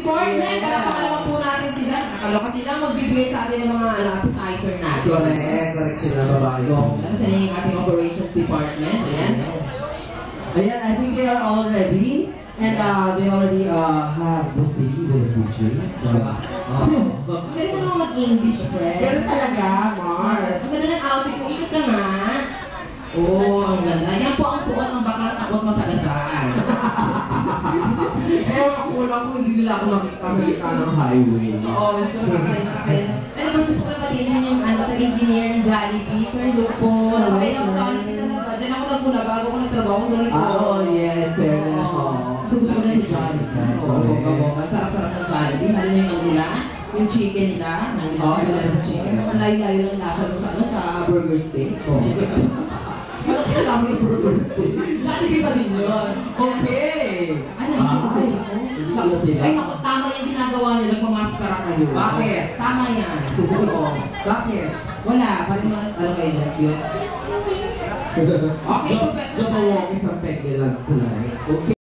department. Palakpakan naman po natin sila. Nakaloka sila magbibigay sa atin ng mga appetizer natin. Correct sila babae. Kasi yung ating operations department. Ayan. Ayan, I think they are all ready. And they already have the city with the pictures. So, Pwede mo naman mag-English, friend. Ganun talaga, Mars. Ang ganda ng outfit mo. Ikot ka nga. Oo, ang ganda. Yan po ang suot ng baklas takot masagasaan. Ewan ko lang kung hindi nila ako makita sa gitna ng highway. Oo, gusto ko nakakaya. Ano ba gusto ko na batiin yun yung engineer ng Jollibee? Sir Lupo. Nakakaya ng Jollibee talaga. Diyan ako nagmula bago ko nagtrabaho. Ganito. Oh, yeah, fairness mo. Gusto ko na si Jollibee. Oo, ang sarap-sarap ng Jollibee. Lalo na yung nila, yung chicken nila. Oo, sila sa chicken. Ang layo-layo ng lasa sa burger steak. Ano kailangan mo ng burger steak? Jollibee pa din yun. Okay. Ano dito sila? Hindi ko sila. Ay, naku, tama yung ginagawa nyo. Nagmamaskara kayo. Bakit? Tama yan. Oo. Bakit? Wala. Parang mas, ano kayo, yun. Okay, so best Jabawong isang peg nila tonight. Okay.